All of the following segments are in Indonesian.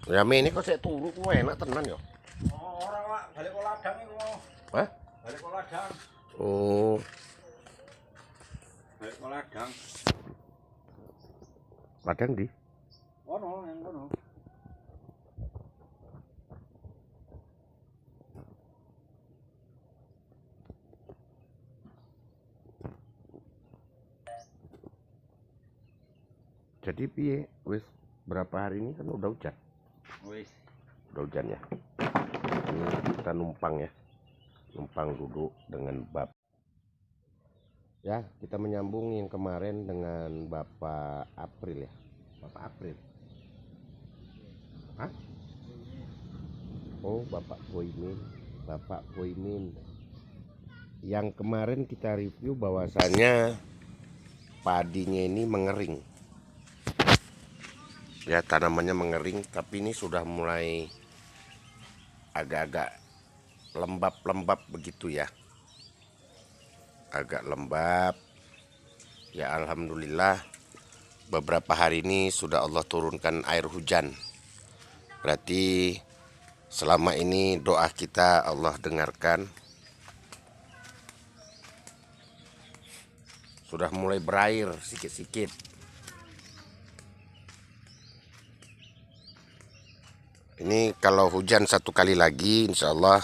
Ya ini kok saya turu ku enak tenan ya. Oh, orang Pak, balik ke ladang iku mau. Hah? Balik ke ladang. Oh, Balik ke ladang. ladang di. Ono, yang kono. Jadi piye wis berapa hari ini kan udah hujan. Wis. Udah hujan ya. Ini kita numpang ya. Numpang duduk dengan bab. Ya, kita menyambung yang kemarin dengan Bapak April ya. Bapak April. Hah? Oh, Bapak Boymin. Bapak Boymin. Yang kemarin kita review bahwasannya padinya ini mengering. Ya, tanamannya mengering, tapi ini sudah mulai agak-agak lembab-lembab begitu ya. Agak lembab. Ya, alhamdulillah beberapa hari ini sudah Allah turunkan air hujan. Berarti selama ini doa kita Allah dengarkan. Sudah mulai berair sikit-sikit. Ini kalau hujan satu kali lagi insya Allah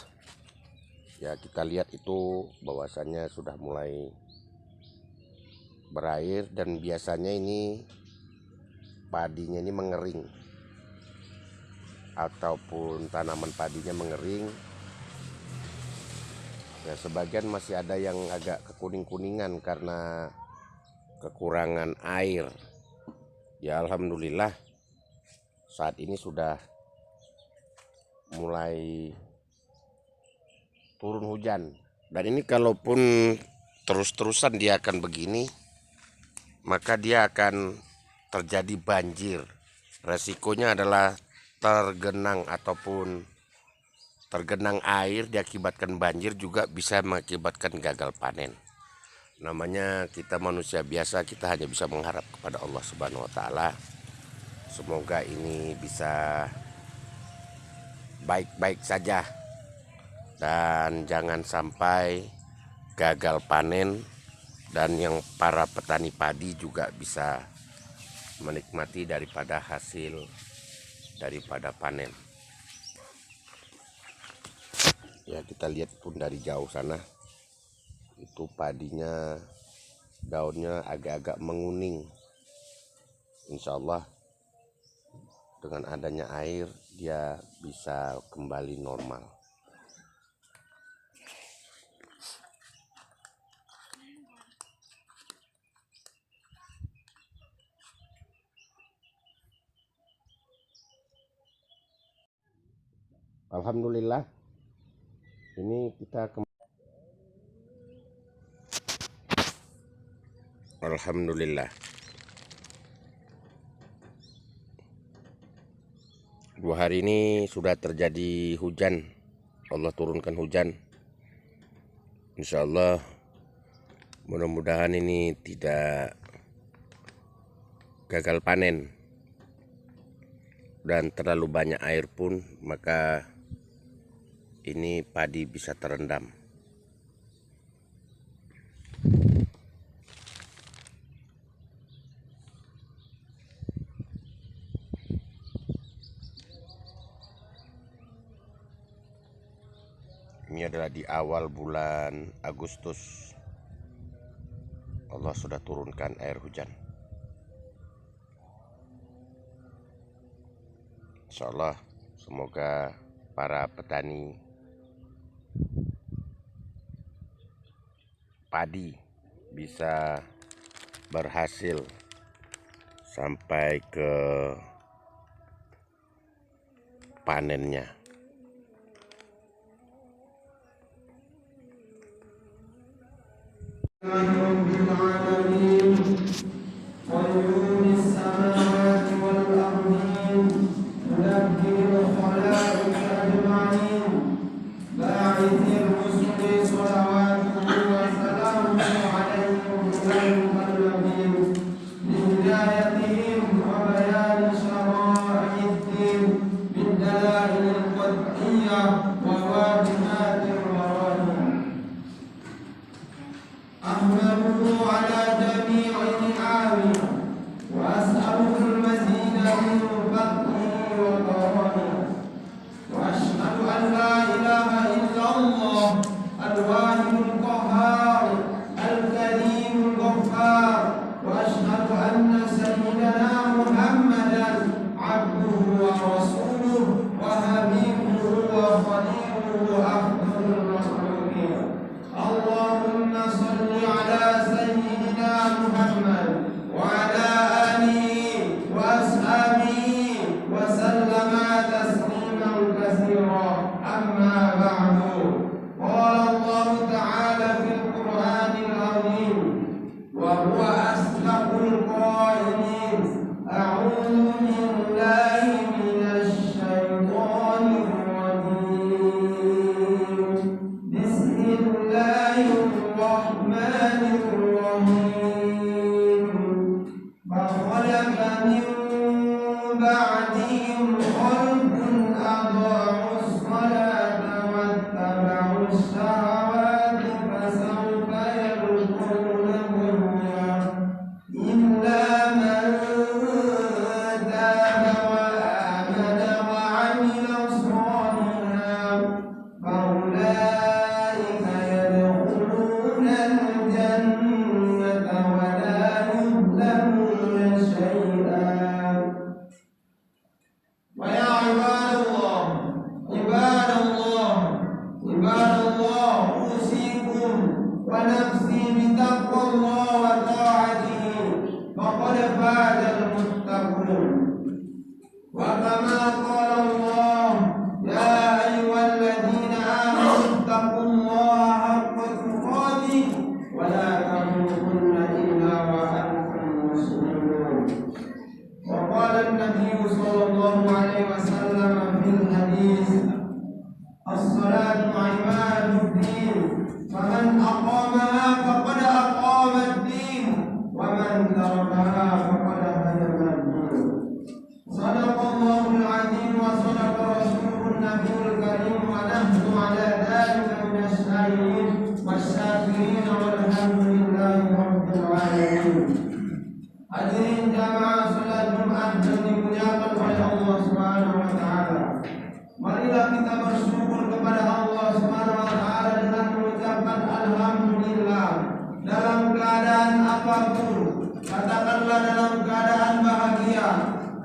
ya kita lihat itu bahwasannya sudah mulai berair, dan biasanya ini padinya ini mengering ataupun tanaman padinya mengering ya. Sebagian masih ada yang agak kekuning-kuningan karena kekurangan air. Ya alhamdulillah saat ini sudah mulai turun hujan, dan ini kalaupun terus-terusan dia akan begini maka dia akan terjadi banjir. Resikonya adalah tergenang ataupun tergenang air diakibatkan banjir, juga bisa mengakibatkan gagal panen. Namanya kita manusia biasa, kita hanya bisa mengharap kepada Allah Subhanahu wa taala. Semoga ini bisa baik-baik saja dan jangan sampai gagal panen, dan yang para petani padi juga bisa menikmati daripada hasil daripada panen. Ya kita lihat pun dari jauh sana itu padinya daunnya agak-agak menguning. Insya Allah dengan adanya air dia bisa kembali normal. Alhamdulillah ini kita alhamdulillah 2 hari ini sudah terjadi hujan. Allah turunkan hujan. Insya Allah mudah-mudahan ini tidak gagal panen dan terlalu banyak air pun maka ini padi bisa terendam. Ini adalah di awal bulan Agustus. Allah sudah turunkan air hujan. Insya Allah semoga para petani padi bisa berhasil sampai ke panennya. بعدهم خلف أضاعوا الصلاة واتبعوا الشهوات فسوف يلقون غيا إلا من تاب وآمن وعمل صالحا فأولئك يدخلون الجنة ولا يظلمون شيئا. ويا عباد الله أوصيكم ونفسي بتقوى الله وطاعته فقد فاز المتقون. وكما قال الله يا أيها الذين آمنوا اتقوا الله حق تقاته ولا تموتن إلا وأنتم مسلمون. وقال النبي صلى الله عليه وسلم في الحديث الصلاة عماد الدين فمن أقامها فقد أقام الدين ومن تركها فقد هدم الدين. صدق الله العظيم وصدق رسوله النبي الكريم ونحن على ذلك من الشاهدين والشاكرين والحمد لله رب العالمين. Hadirin jamaah salat Jumat yang dimuliakan oleh Allah Subhanahu wa taala. Marilah kita bersyukur kepada Allah Subhanahu wa taala dengan mengucapkan alhamdulillah dalam keadaan apapun. Katakanlah dalam keadaan bahagia,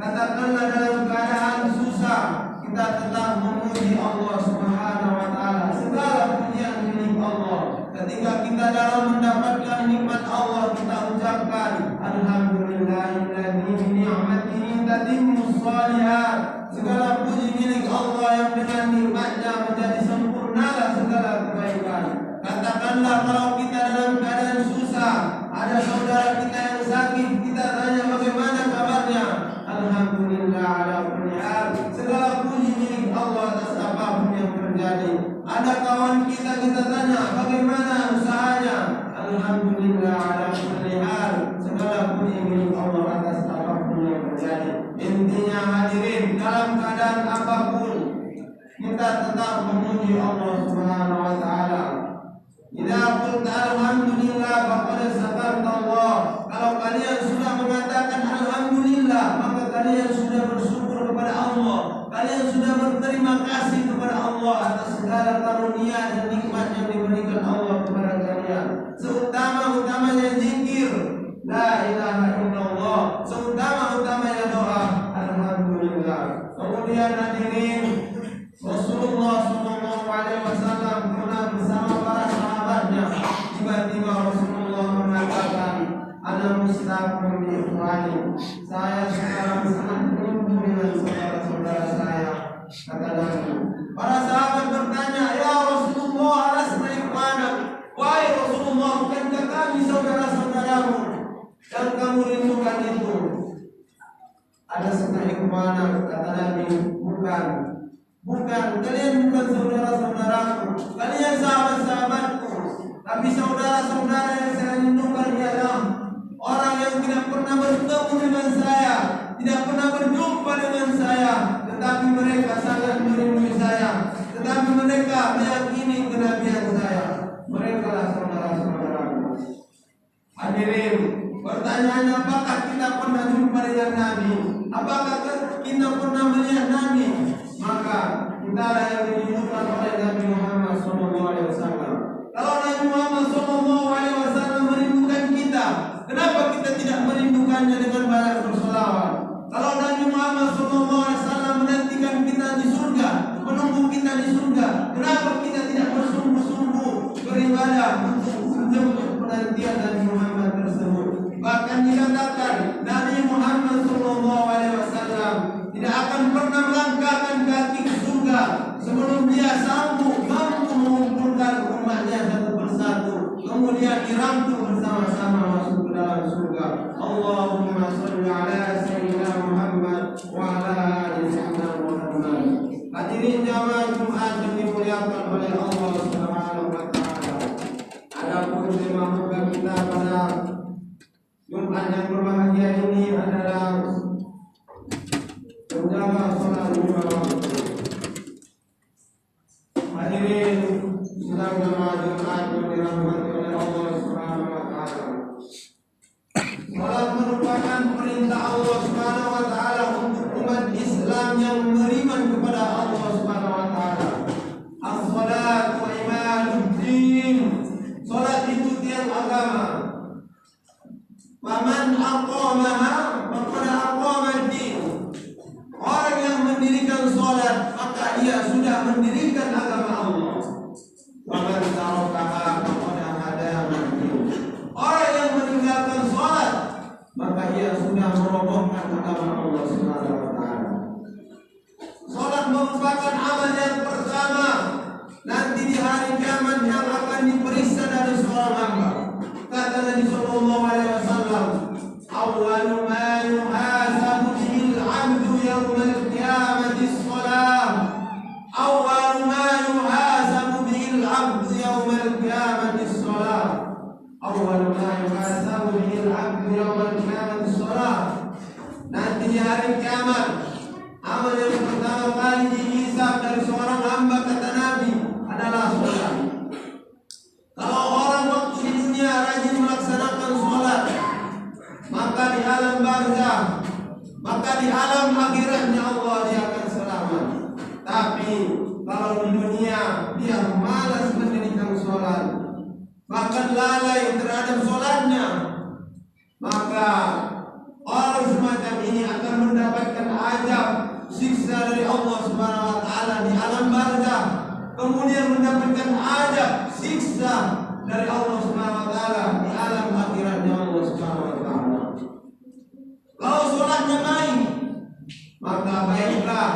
katakanlah dalam keadaan susah, kita tetap memuji Allah Subhanahu wa taala. Segala pujian milik Allah. Ketika kita dalam mendapatkan nikmat Allah, kita ucapkan alhamdulillahilladzi bi ni'matihi tatimmus shalihat. Segala puji milik Allah yang dengan nikmatnya menjadi sempurnalah segala kebaikan. Katakanlah kalau kita dalam keadaan susah, ada saudara kita yang sakit, kita tanya bagaimana kabarnya. Alhamdulillah ala kulli hal. Segala puji milik Allah atas apapun yang terjadi. Ada kawan kita tanya bagaimana usahanya. Alhamdulillah ala kulli hal. Segala puji milik Allah atas apapun yang terjadi. Intinya hadirin, dalam keadaan apapun kita tetap memuji Allah Subhanahu wa taala. Idza qulta alhamdulillah faqad sakarta Allah. Kalau kalian sudah mengatakan alhamdulillah, maka kalian sudah bersyukur kepada Allah. Kalian sudah berterima kasih kepada Allah atas segala karunia dan nikmat yang diberikan Allah kepada kalian. Seutama-utamanya zikir la ilaha illallah, seutama-utamanya doa alhamdulillah. Kemudian hadirin, Rasulullah sallallahu alaihi wasallam pernah bersama para sahabatnya. Tiba-tiba Rasulullah mengatakan, "Ana mustaqim bi ikhwani." Saya sekarang sangat rindu dengan saudara-saudara saya. Kata Nabi. Para sahabat bertanya, "Ya Rasulullah, alasna ikhwana?" Wahai Rasulullah, bukankah kami saudara-saudaramu yang kamu rindukan itu? Ada setengah ikhwana, kata Nabi. Bukan, kalian bukan saudara-saudaraku, kalian sahabat-sahabatku. Tapi saudara-saudara yang saya rindukan ialah orang yang tidak pernah bertemu dengan saya, tidak pernah berjumpa dengan saya, tetapi mereka sangat merindu saya, tetapi mereka meyakini kenabian saya. Mereka lah saudara-saudaraku. Hadirin, pertanyaannya, apakah kita pernah jumpa dengan Nabi? Apakah kita pernah melihat Nabi? Maka kitalah yang dirindukan oleh Nabi Muhammad SAW. Kalau Nabi Muhammad SAW merindukan kita, kenapa kita tidak merindukannya dengan banyak bersolawat? Kalau Nabi Muhammad SAW menantikan kita di surga, menunggu kita di surga, kenapa kita tidak bersungguh-sungguh beribadah untuk penantian Nabi Muhammad tersebut? Bahkan dikatakan Nabi Muhammad SAW tidak akan pernah melangkahkan kaki ke surga sebelum dia sanggup mampu mengumpulkan umatnya satu persatu, kemudian dirangkul bersama-sama masuk ke dalam surga. Allahumma sholli ala sayyidina Muhammad wa ala ali sayyidina Muhammad. Hadirin jamaah Jumat yang dimuliakan oleh Allah Subhanahu wa taala. Adapun tema khutbah kita pada Jumat yang berbahagia ini adalah menjaga sholat lima waktu. Hadirin sedang jemaah Jumat yang dirahmati oleh Allah Subhanahu wa taala. Salat merupakan perintah Allah Subhanahu wa taala untuk umat Islam yang beriman kepada Allah Subhanahu wa taala. As-salatu imaduddin. Salat itu tiang agama. Faman aqamaha faqad aqama ad-din. Orang yang mendirikan salat maka ia sudah mendirikan agama Allah. Waman tarakaha faqad hadama ad-din. Orang yang meninggalkan salat maka ia sudah merobohkan agama Allah Subhanahu wa taala. Salat merupakan amal yang pertama nanti di hari kiamat yang akan diperiksa dari seorang hamba. Kata Nabi sallallahu alaihi wasallam, "Awwalu ma yuhasabu bil 'abdu yawmal qiyamati as-salam." Awwalu ma yuhasabu bil 'abdu yawmal qiyamati as-salam. Awwalu ma yuhasabu bil 'abdu yawmal qiyamati as-salam. Nanti di hari kiamat amal yang pertama kali dihisab dari seorang hamba kata Nabi adalah salat. Kalau orang waktu di dunia rajin melaksanakan salat, maka di alam barzah, maka di alam akhiratnya Allah dia akan selamat. Tapi kalau di dunia dia malas mendirikan salat, bahkan lalai terhadap salatnya, maka orang semacam ini akan mendapatkan azab siksa dari Allah Subhanahu wa taala di alam barzah, kemudian mendapatkan azab siksa dari Allah Subhanahu wa taala di alam akhiratnya Allah Subhanahu wa taala. Kalau salatnya baik, maka baiklah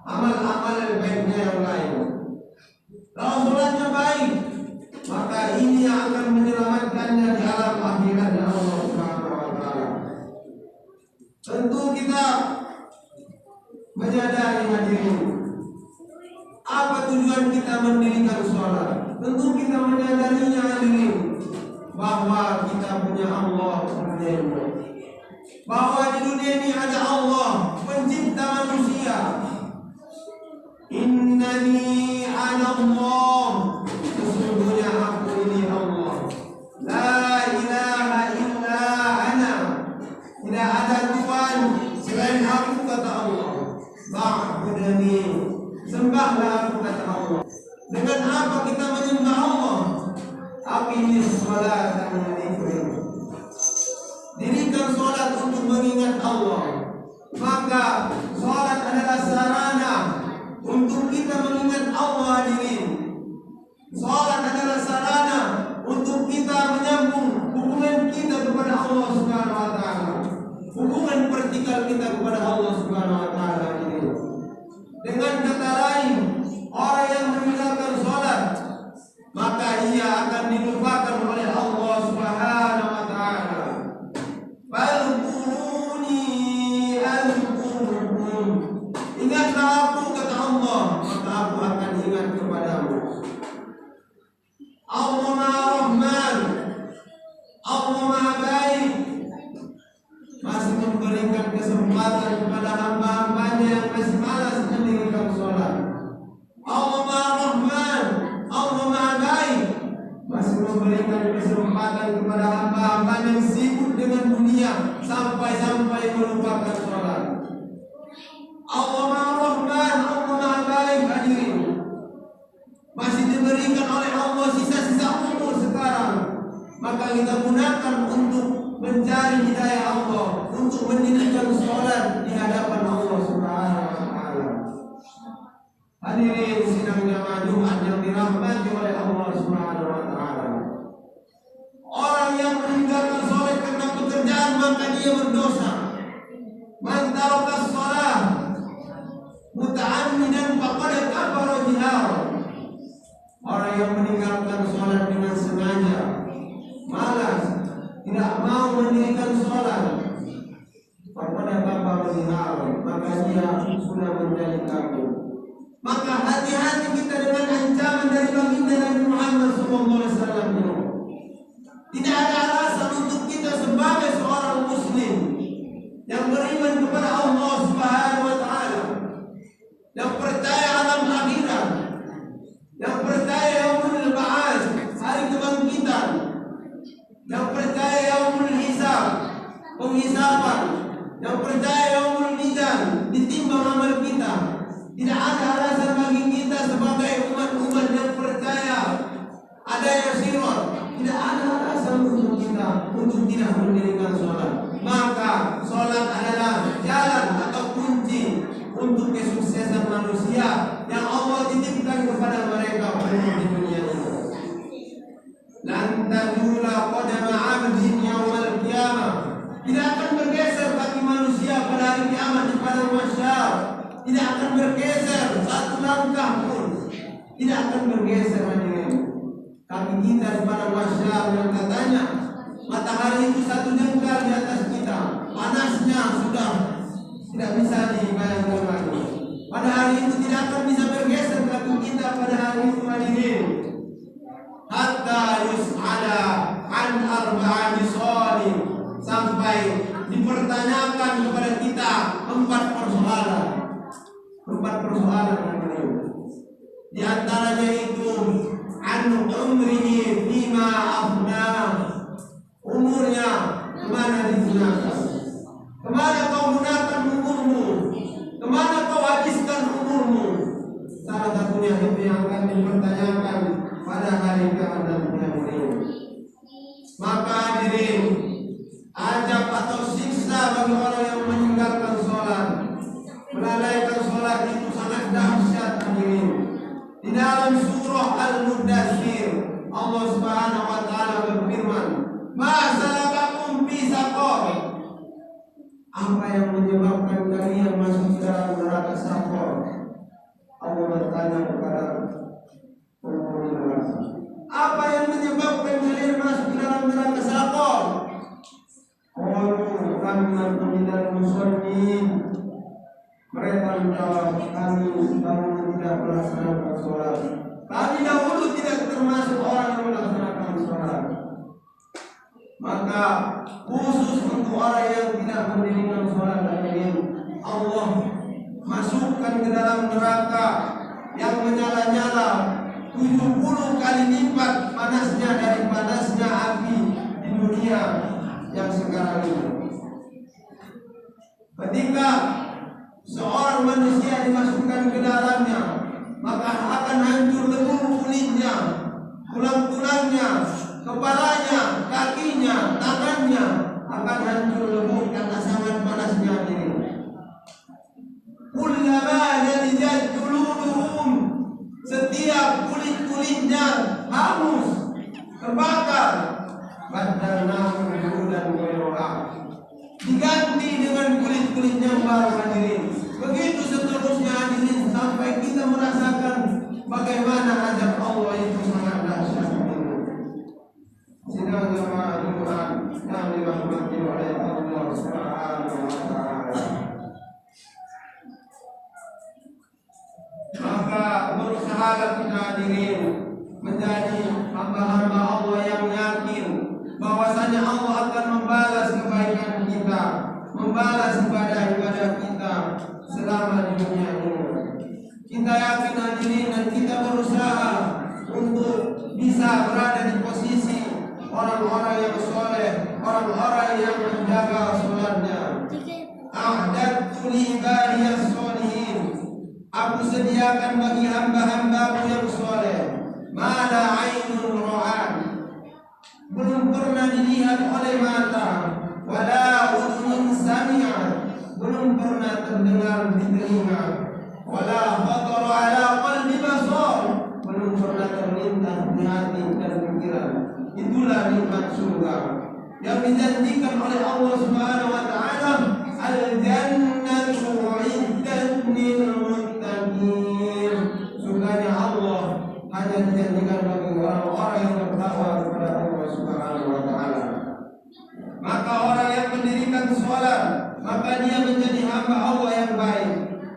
amal-amal baiknya yang lain. Kalau salatnya baik, maka ini yang akan menyelamatkannya di alam akhiratnya Allah Subhanahu wa taala. Tentu kita menyadari hadirin, apa tujuan kita mendirikan sholat? Tentu kita menyadarinya hadirin, bahwa kita punya Allah sebenarnya, bahwa di dunia ini ada Allah pencipta manusia. Innani ana Allah, sesungguhnya aku ini Allah. La ilaha illa ana, tidak ada Tuhan selain aku kata Allah. Ma'budani, sembahlah aku kata Allah. Dengan apa kita menyembah Allah? Aqimis sholata lidzikri. Dirikan salat untuk mengingat Allah. Maka salat adalah sarana untuk kita mengingat Allah hadirin. Salat adalah sarana untuk kita menyambung hubungan kita kepada Allah Subhanahu wa taala. Hubungan vertikal kita kepada Allah Subhanahu wa taala ini. Dengan kata lain, orang yang meninggalkan salat maka ia akan dilupakan oleh Allah Subhanahu wa taala. Fadhkuruni azkurkum. Ingatlah aku kata Allah, maka aku akan ingat kepadamu. Allah Maha Rahman, Allah Maha Baik, masih memberikan kesempatan kepada hamba-hambanya yang masih malas mendirikan sholat. Allah Maha Rahman, Allah Maha Baik, masih memberikan kesempatan kepada hamba-hambanya yang sibuk dengan dunia sampai-sampai melupakan sholat. Allah Maha Rahman, Allah Maha Baik hadirin, masih diberikan oleh Allah sisa-sisa umur sekarang, maka kita gunakan untuk mencari hidayah Allah, untuk mendirikan sholat di hadapan Allah Subhanahu wa taala. Hadirin sidang jamaah Jumat yang dirahmati oleh Allah Subhanahu wa taala. Orang yang meninggalkan sholat karena pekerjaan maka dia berdosa. Man taraka shalah muta'ammidan faqad kafara biha. Orang yang meninggalkan sholat dengan sengaja, malas, tidak mau mendirikan sholat, pada kabar dihal, maka dia sudah menjadi kafir. Maka hati-hati kita dengan ancaman dari baginda Nabi Muhammad SAW ini. Tidak ada alasan untuk kita sebagai seorang muslim yang beriman kepada Allah Subhanahu wa taala yang percaya alam akhirat, yang percaya yaumul ba'ats, hari kebangkitan, yang percaya yaumul hisab, penghisaban, yang percaya yaumul mizan, ditimbang amal kita. Tidak ada alasan bagi kita sebagai umat-umat yang percaya adanya sirat. Tidak ada alasan untuk kita untuk tidak mendirikan sholat. Maka sholat adalah jalan atau kunci untuk kesuksesan manusia yang Allah titipkan kepada mereka di dunia ini. Lan tazula qadama 'abdin yaumal qiyamah. Tidak akan bergeser kaki manusia pada hari kiamat di padang mahsyar. Tidak akan bergeser satu langkah pun. Tidak akan bergeser hadirin. Kaki kita di padang mahsyar yang katanya matahari itu satu jengkal di atas kita. Panasnya sudah tidak bisa dibayangkan lagi. Pada hari itu tidak akan bisa bergeser kaki kita pada hari itu hadirin. Hatta yus'ala an arba'ati shalim, sampai dipertanyakan kepada kita empat persoalan. Di antaranya itu an umrihi fima afna, umurnya kemana digunakan, kemana kau gunakan umurmu, kemana kau habiskan umurmu. Salah satunya itu yang akan dipertanyakan pada hari kiamat ini. Maka hadirin, azab atau siksa bagi orang yang meninggalkan sholat, melalaikan sholat itu sangat dahsyat hadirin. Di dalam surah Al-Mudaththir Allah Subhanahu wa taala berfirman, "Ma salakakum fi saqar?" Apa yang menyebabkan kalian masuk ke dalam neraka Saqar? Allah bertanya kepada penghuni neraka, apa yang menyebabkan kalian masuk ke dalam neraka Saqar? Qalu kami minal musallin. Mereka menjawab, kami dahulu tidak melaksanakan sholat. Kami dahulu tidak termasuk orang yang melaksanakan sholat. Maka khusus untuk orang yang tidak mendirikan sholat ini, Allah masukkan ke dalam neraka yang menyala-nyala 70 kali lipat panasnya dari panasnya api di dunia yang sekarang ini. Ketika seorang manusia dimasukkan ke dalamnya, maka akan hancur seluruh kulitnya, tulang-tulangnya, kepalanya, kakinya, tangannya akan hancur lebur karena sangat panasnya ini. Kullama yadijat juluduhum, setiap kulit-kulitnya hangus, terbakar, badalnahum juludan ghayraha, diganti dengan kulit-kulit yang baru hadirin. Begitu seterusnya hadirin sampai kita merasakan bagaimana azab Allah itu sangat dahsyat. Sidang jamaah Jumat yang dirahmati oleh Allah Subhanahu wa taala. Maka berusahalah kita hadirin menjadi hamba-hamba Allah yang yakin bahwasanya Allah akan membalas kebaikan kita, membalas ibadah-ibadah kita selama di dunia ini. Kita yakin hadirin dan kita berusaha untuk bisa berada di posisi orang-orang yang soleh, orang-orang yang menjaga sholatnya. A'dadtu li ibadiyas sholihin, aku sediakan bagi hamba-hambaku yang soleh ma la ainun ra'at, belum pernah dilihat oleh mata, wala udhun sami'at, belum pernah terdengar di telinga, wala khatara ala qalbi basar, belum pernah terlintas di hati dan pikiran. Itulah nikmat surga yang dijanjikan oleh Allah Subhanahu wa taala, al-jannatu uiddat lil muttaqin. Surganya Allah hanya dijanjikan bagi orang-orang yang bertakwa kepada Allah Subhanahu wa taala. Maka orang yang mendirikan sholat, maka dia menjadi hamba Allah yang baik.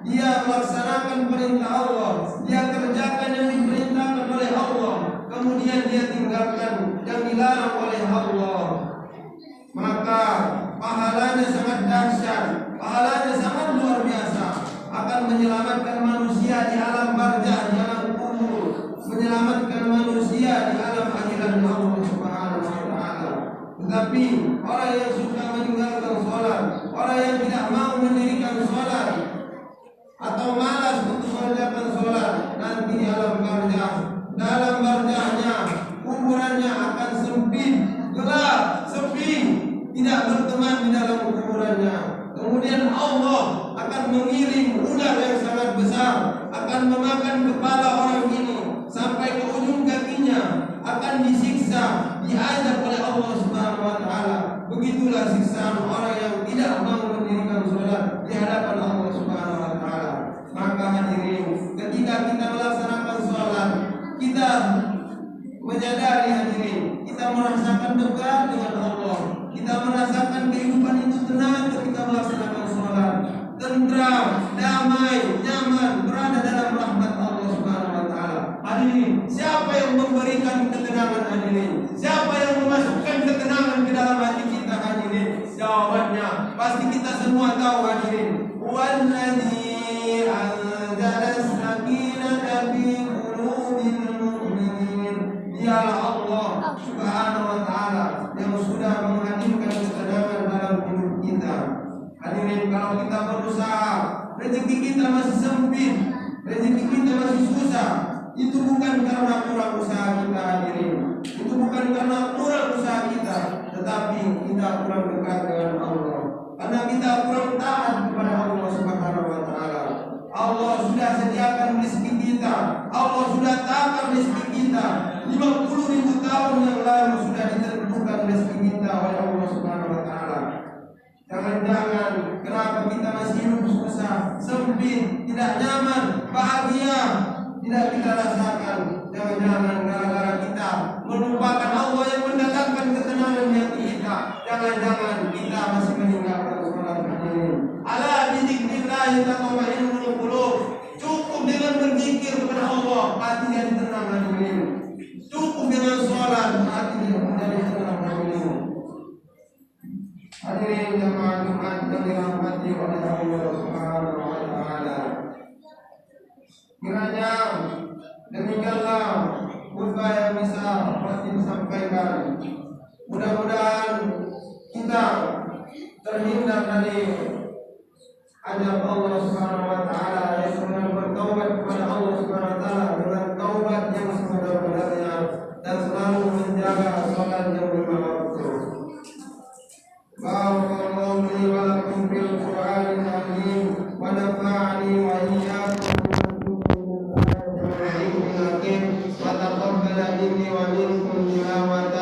Dia melaksanakan perintah Allah, dia kerjakan yang diperintahkan oleh Allah, kemudian dia tinggalkan yang dilarang oleh Allah. Maka pahalanya sangat dahsyat, pahalanya sangat luar biasa, akan menyelamatkan manusia Tetapi orang yang suka meninggalkan sholat, orang yang tidak mau mendirikan sholat atau malas untuk mengerjakan sholat, nanti di alam barzahnya kuburannya akan sempit, gelap, sepi, tidak berteman di dalam kuburannya. Kemudian Allah akan mengirim ular yang sangat besar, akan memakan kepala orang ini sampai ke ujung kakinya, akan disiksa, diazab oleh Allah Subhanahu wa taala. Begitulah siksaan orang yang tidak mau mendirikan sholat di hadapan Allah Subhanahu wa taala. Maka hadirin, ketika kita melaksanakan sholat, kita menyadari hadirin, kita merasakan dekat dengan Allah. Kita merasakan kehidupan itu tenang ketika melaksanakan sholat, tentram, damai, nyaman, berada dalam rahmat Allah Subhanahu wa taala. Hadirin, siapa yang memberikan ketenangan hadirin? Siapa yang memasukkan ketenangan ke dalam hati kita hadirin? Jawabannya pasti kita semua tahu hadirin. Wallazi anzala as-sakinata fi qulubil mu'minin. Dialah Allah Subhanahu wa taala yang sudah menghadirkan ketenangan dalam hidup kita. Hadirin, kalau kita berusaha, rezeki kita masih sempit, rezeki kita masih susah, itu bukan karena kurang usaha kita hadirin, itu bukan karena kurang usaha kita, tetapi kita kurang dekat dengan Allah, karena kita kurang taat kepada Allah Subhanahu wa taala. Allah sudah sediakan rezeki kita, Allah sudah takar rezeki kita. 50.000 tahun yang lalu sudah ditentukan rezeki kita oleh Allah Subhanahu wa taala. Jangan-jangan kenapa kita masih hidup susah, sempit, tidak nyaman, bahagia tidak kita rasakan. Jangan-jangan gara-gara kita melupakan Allah yang mendatangkan ketenangan di hati kita. Jangan-jangan kita masih meninggalkan sholat hadirin. Ala bizikrillah tatma'innul qulub. Cukup dengan berzikir kepada Allah, hati jadi tenang hadirin. Cukup dengan sholat, hati jadi tenang hadirin. Hadirin jemaah Jumat yang dirahmati oleh Allah Subhanahu wa taala. Kiranya demikianlah khutbah yang bisa Khotib sampaikan. Mudah-mudahan kita terhindar dari azab Allah Subhanahu wa taala, yang dengan bertaubat kepada Allah Subhanahu wa taala dengan taubat yang sebenar-benarnya dan selalu menjaga salat yang lima waktu. Barakallahu li wa lakum bil Qur'anil azim wa nafa'ani wa iyyakum wa taqabbala minni wa minkum tilawata